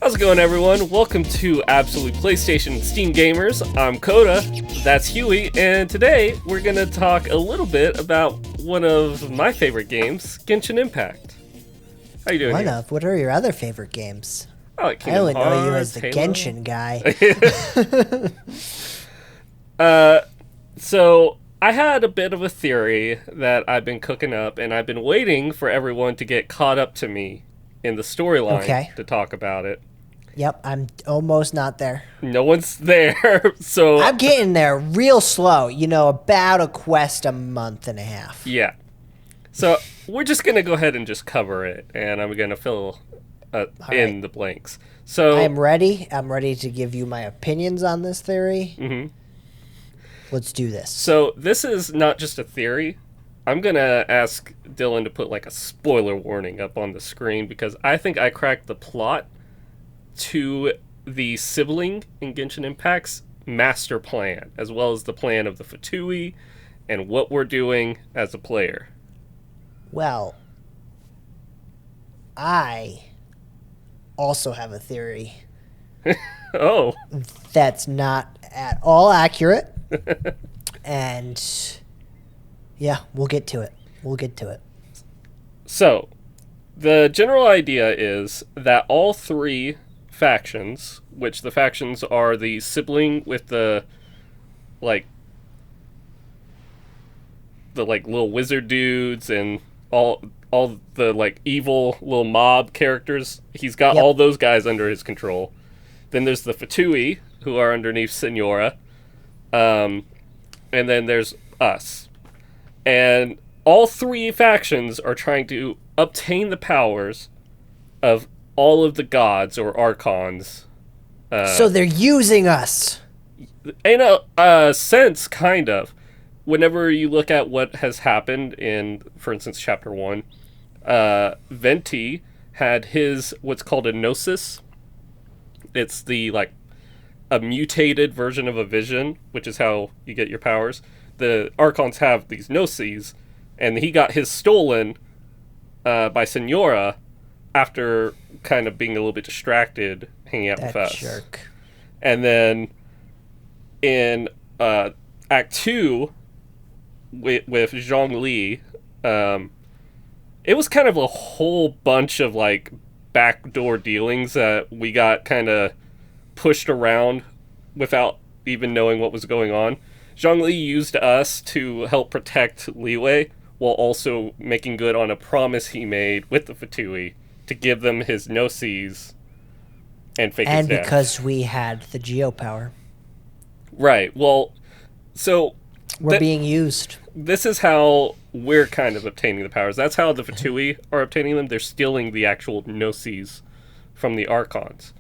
How's it going, everyone? Welcome to Absolute PlayStation and Steam Gamers. I'm Coda, that's Huey, and today we're going to talk a little bit about one of my favorite games, Genshin Impact. How you doing? What are your other favorite games? I like I only know you as the Halo. Genshin guy. So I had a bit of a theory that I've been cooking up, and I've been waiting for everyone to get caught up to me in the storyline to talk about it. Yep, I'm almost not there. No one's there, so... I'm getting there real slow. You know, about a quest a month and a half. Yeah. So we're just going to go ahead and just cover it, and I'm going to fill in the blanks. So I'm ready. I'm ready to give you my opinions on this theory. Mm-hmm. Let's do this. So this is not just a theory. I'm going to ask Dylan to put like a spoiler warning up on the screen because I think I cracked the plot to the Sibling in Genshin Impact's master plan, as well as the plan of the Fatui and what we're doing as a player. Well, I also have a theory. Oh. That's not at all accurate. And yeah, we'll get to it. So, the general idea is that all three factions, which the factions are the Sibling with the little wizard dudes and all the evil little mob characters, he's got all those guys under his control. Then there's the Fatui, who are underneath Senora, and then there's us. And all three factions are trying to obtain the powers of all of the gods or archons. So they're using us. In a sense, kind of. Whenever you look at what has happened in, for instance, Chapter 1, Venti had his, what's called a Gnosis. It's the, a mutated version of a vision, which is how you get your powers. The Archons have these Gnoses, and he got his stolen by Senora after kind of being a little bit distracted hanging out with us. Jerk. And then in Act 2 with Zhongli, it was kind of a whole bunch of backdoor dealings that we got kind of pushed around without even knowing what was going on. Zhongli used us to help protect Liwei while also making good on a promise he made with the Fatui to give them his Gnosis and fake his death. And because we had the geopower. Right. Well, so... We're being used. This is how we're kind of obtaining the powers. That's how the Fatui are obtaining them. They're stealing the actual Gnosis from the Archons.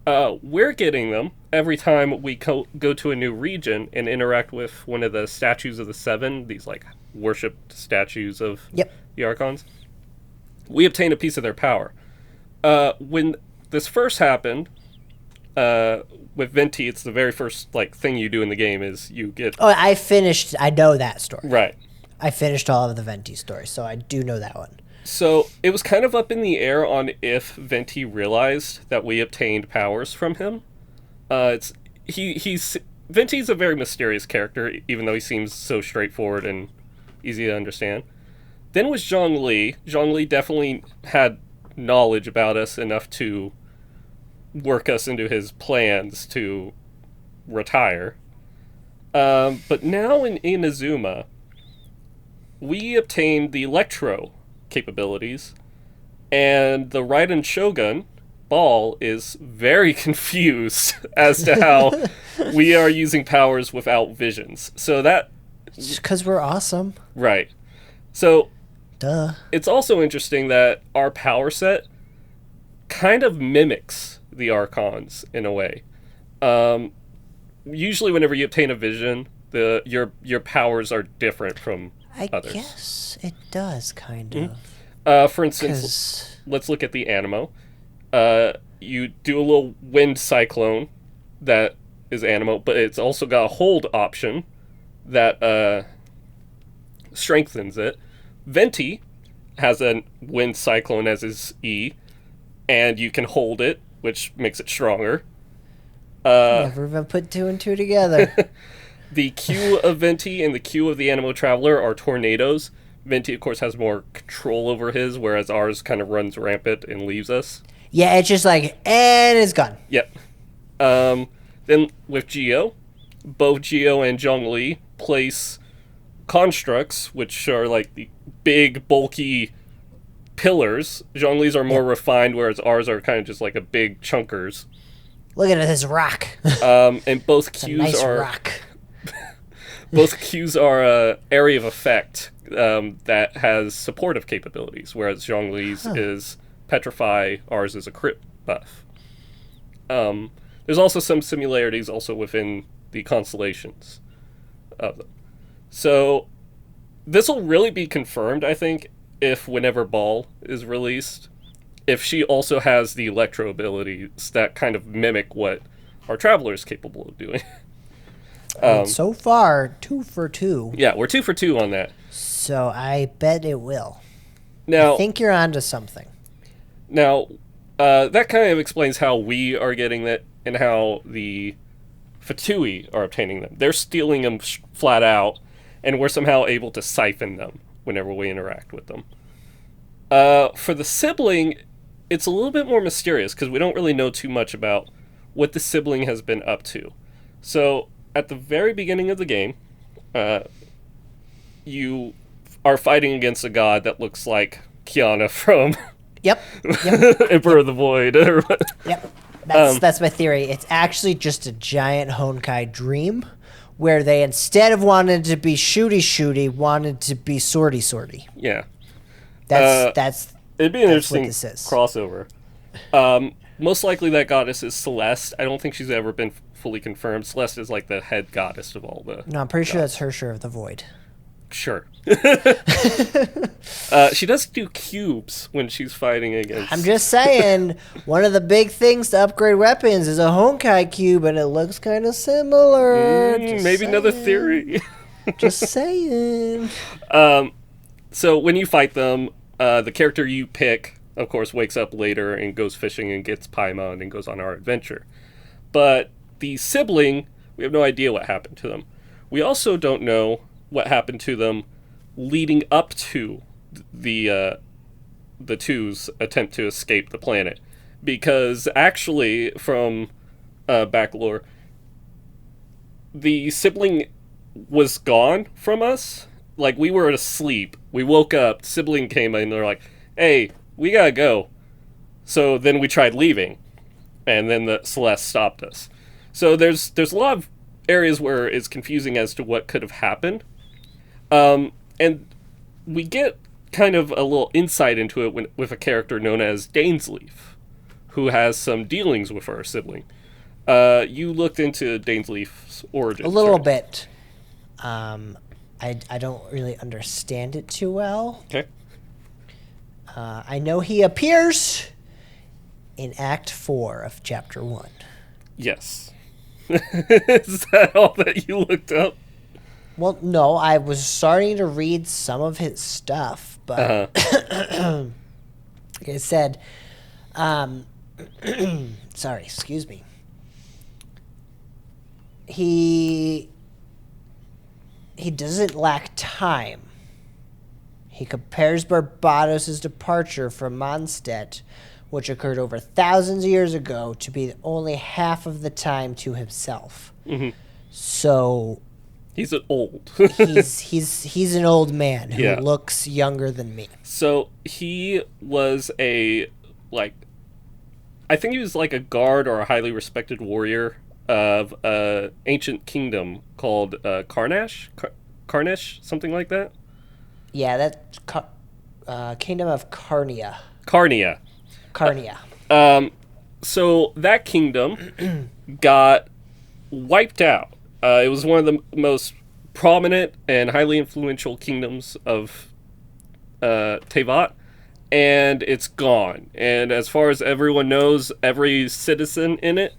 We're getting them every time we go to a new region and interact with one of the statues of the Seven, these worshipped statues of the Archons. We obtain a piece of their power. When this first happened, with Venti, it's the very first thing you do in the game is you get... Oh, I know that story. Right. I finished all of the Venti stories, so I do know that one. So it was kind of up in the air on if Venti realized that we obtained powers from him. Venti's a very mysterious character, even though he seems so straightforward and easy to understand. Then was Zhongli. Zhongli definitely had knowledge about us enough to work us into his plans to retire. But now in Inazuma, we obtained the Electro capabilities, and the Raiden Shogun, Ball, is very confused as to how we are using powers without visions. So that... Just because we're awesome. Right. So... Duh. It's also interesting that our power set kind of mimics the Archons in a way. Usually whenever you obtain a vision, your powers are different from others. I guess it does, kind of. For instance, let's look at the Animo. You do a little wind cyclone that is Animo, but it's also got a hold option that strengthens it. Venti has a wind cyclone as his E, and you can hold it which makes it stronger. Never even put two and two together. The Q of Venti and the Q of the Animo Traveler are tornadoes. Venti, of course, has more control over his, whereas ours kind of runs rampant and leaves us. Yeah, it's just like, and it's gone. Yep. Then with Geo, both Geo and Zhongli place constructs, which are like the big, bulky pillars. Zhongli's are more refined, whereas ours are kind of just like a big chunkers. Look at this rock. And both It's a Qs nice are rock. both Qs are area of effect that has supportive capabilities, whereas Zhongli's is petrify, ours is a crit buff. There's also some similarities also within the constellations of them. So this will really be confirmed, I think, if whenever Ball is released, if she also has the electro abilities that kind of mimic what our Traveler is capable of doing. So far, 2 for 2. Yeah, we're 2 for 2 on that. So I bet it will. Now, I think you're onto something. Now, that kind of explains how we are getting that and how the Fatui are obtaining them. They're stealing them flat out, and we're somehow able to siphon them whenever we interact with them. For the Sibling, it's a little bit more mysterious because we don't really know too much about what the Sibling has been up to. So, at the very beginning of the game, you are fighting against a god that looks like Kiana from Yep. Emperor of the Void. Yep. That's my theory. It's actually just a giant Honkai dream where they, instead of wanting to be shooty, wanted to be swordy. Yeah. That's it'd be an that's interesting what this is. crossover. Most likely that goddess is Celeste. I don't think she's ever been fully confirmed. Celeste is like the head goddess of all the... No, I'm pretty sure that's her share of the void. Sure. She does do cubes when she's fighting against... I'm just saying, one of the big things to upgrade weapons is a Honkai cube, and it looks kind of similar. Maybe another theory. Just saying. So when you fight them, the character you pick, of course, wakes up later and goes fishing and gets Paimon and goes on our adventure. But the Sibling, we have no idea what happened to them. We also don't know what happened to them leading up to the Two's attempt to escape the planet. Because actually, from back lore, the Sibling was gone from us. Like, we were asleep. We woke up, Sibling came in, and they're like, hey, we gotta go. So then we tried leaving, and then the Celeste stopped us. So there's a lot of areas where it's confusing as to what could have happened. And we get kind of a little insight into it with a character known as Dainsleif, who has some dealings with our Sibling. You looked into Dainsleif's origin. A little bit. I don't really understand it too well. Okay. I know he appears in Act 4 of Chapter 1. Yes. Is that all that you looked up? Well, no, I was starting to read some of his stuff, but like I said, sorry, excuse me. He doesn't lack time. He compares Barbados' departure from Mondstadt, which occurred over thousands of years ago, to be only half of the time to himself. Mm-hmm. So he's an old. he's an old man who looks younger than me. So he was I think he was like a guard or a highly respected warrior of an ancient kingdom called Karnash, something like that. Yeah, that's Kingdom of Khaenri'ah. Khaenri'ah. So that kingdom got wiped out. It was one of the most prominent and highly influential kingdoms of Tevat, and it's gone. And as far as everyone knows, every citizen in it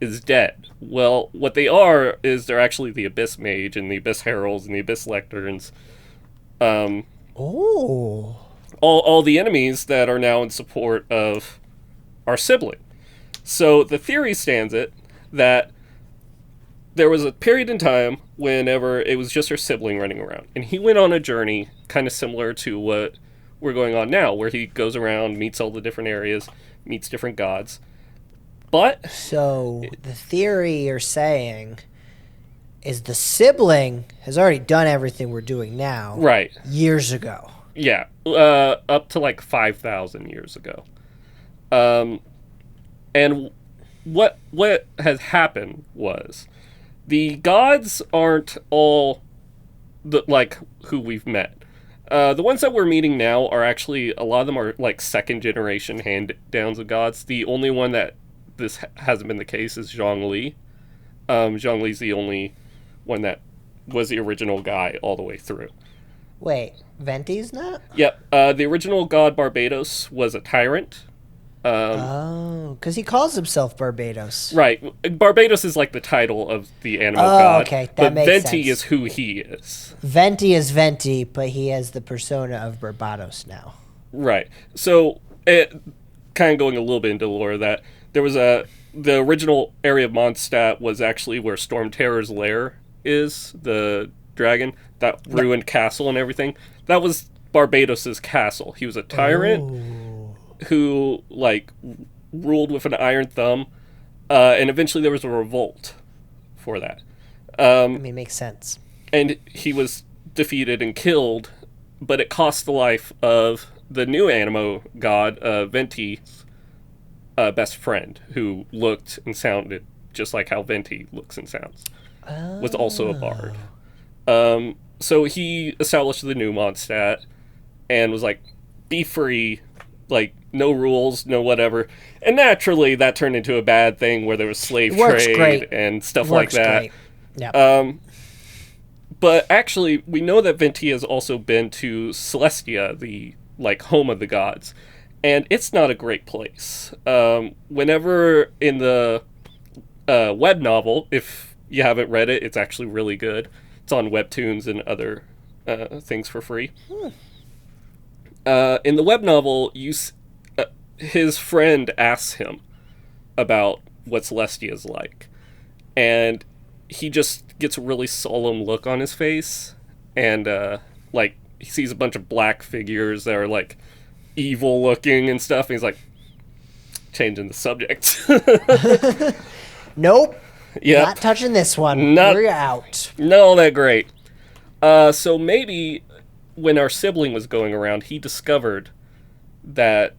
is dead. Well, what they are is they're actually the Abyss Mage and the Abyss Heralds and the Abyss Lecterns. All the enemies that are now in support of our Sibling. So the theory stands it that there was a period in time whenever it was just her sibling running around, and he went on a journey kind of similar to what we're going on now, where he goes around, meets all the different areas, meets different gods. But So the theory you're saying is the sibling has already done everything we're doing now. right, Years ago. yeah, up to like 5,000 years ago. And what has happened was the gods aren't all like who we've met. The ones that we're meeting now are actually, a lot of them are like second generation hand downs of gods. The only one that this hasn't been the case is Zhongli. Zhongli's the only one that was the original guy all the way through. Wait, Venti's not? Yep. The original god Barbados was a tyrant. Because he calls himself Barbados. Right. Barbados is like the title of the animal god. Okay, that but makes Venti sense. is who he is. Venti is Venti, but he has the persona of Barbados now. Right. So, kind of going a little bit into lore, that there was the original area of Mondstadt was actually where Storm Terror's lair is, the dragon, that ruined castle and everything. That was Barbados's castle. He was a tyrant who, like, ruled with an iron thumb, and eventually there was a revolt for that. I mean, makes sense. And he was defeated and killed, but it cost the life of the new animo god, Venti's best friend, who looked and sounded just like how Venti looks and sounds. Was also a bard. So he established the new Mondstadt and was like, be free, like, no rules, no whatever. And naturally, that turned into a bad thing where there was slave trade and stuff like that. Great. Yeah. But actually, we know that Venti has also been to Celestia, the, like, home of the gods. And it's not a great place. Whenever in the web novel, if you haven't read it, it's actually really good. It's on Webtoons and other things for free. In the web novel, his friend asks him about what Celestia is like. And he just gets a really solemn look on his face. And, like, he sees a bunch of black figures that are, like, evil looking and stuff. And he's like, changing the subject. Nope. Yep. Not touching this one. We're out. Not all that great. So maybe when our sibling was going around, he discovered that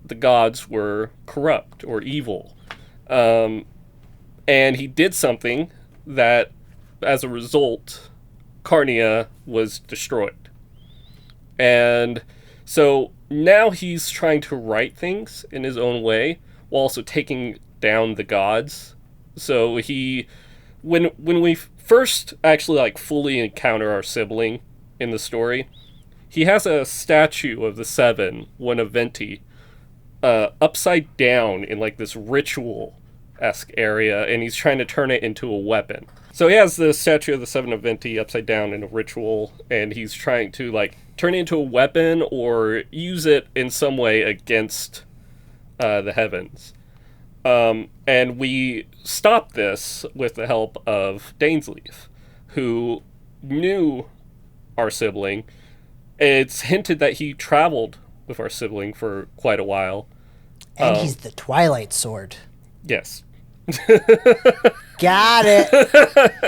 the gods were corrupt or evil. And he did something that, as a result, Khaenri'ah was destroyed. And so now he's trying to right things in his own way while also taking down the gods. So when we first actually, like, fully encounter our sibling in the story, he has a statue of the Seven, one of Venti, upside down in, like, this ritual-esque area, and he's trying to turn it into a weapon. So he has the statue of the Seven of Venti upside down in a ritual, and he's trying to, like, turn it into a weapon or use it in some way against the heavens. And we stop this with the help of Dainsleif, who knew our sibling. It's hinted that he traveled with our sibling for quite a while. And he's the Twilight Sword. Yes. Got it.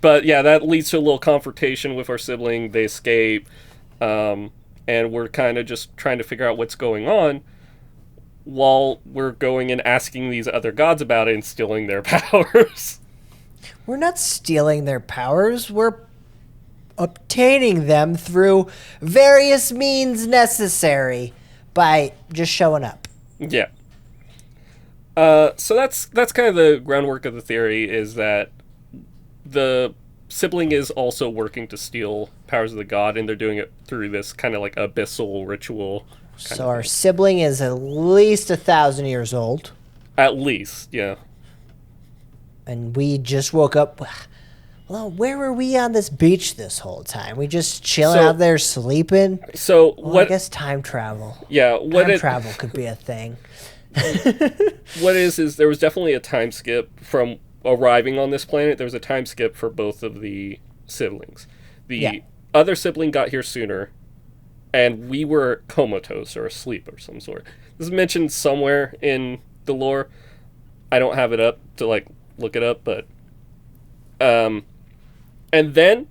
But yeah, that leads to a little confrontation with our sibling. They escape. And we're kind of just trying to figure out what's going on while we're going and asking these other gods about it and stealing their powers. We're not stealing their powers. We're obtaining them through various means necessary by just showing up. Yeah. So that's kind of the groundwork of the theory, is that the sibling is also working to steal powers of the god, and they're doing it through this kind of like abyssal ritual. So our sibling is at least 1,000 years old. At least, yeah. And we just woke up. Well, where were we on this beach this whole time? We just chilling out there sleeping? So I guess time travel. Yeah, Time travel could be a thing. what is there was definitely a time skip from arriving on this planet. There was a time skip for both of the siblings. The other sibling got here sooner, and we were comatose or asleep or some sort. This is mentioned somewhere in the lore. I don't have it up to look it up, but and then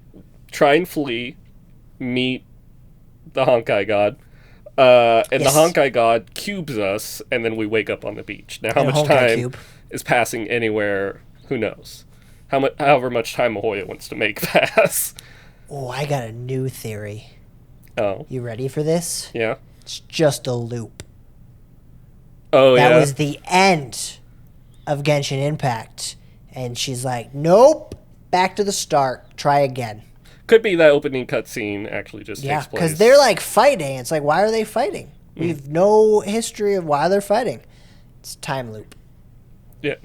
try and flee, meet the Honkai god. And the Honkai god cubes us, and then we wake up on the beach. Now, how much time is passing anywhere? Who knows? However much time Mahoya wants to make pass. Oh, I got a new theory. Oh. You ready for this? Yeah. It's just a loop. Oh, yeah. That was the end of Genshin Impact. And she's like, nope, back to the start. Try again. Could be that opening cutscene actually just takes place. Because they're fighting. It's why are they fighting? We have no history of why they're fighting. It's time loop. Yeah.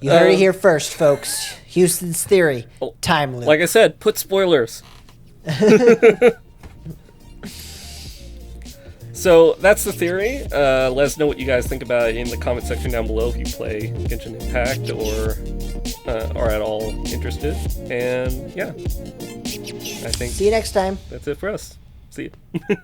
You heard it here first, folks. Houston's theory. Time loop. Like I said, put spoilers. So that's the theory. Let us know what you guys think about it in the comment section down below if you play Genshin Impact or are at all interested. And yeah, I think see you next time. That's it for us. See you.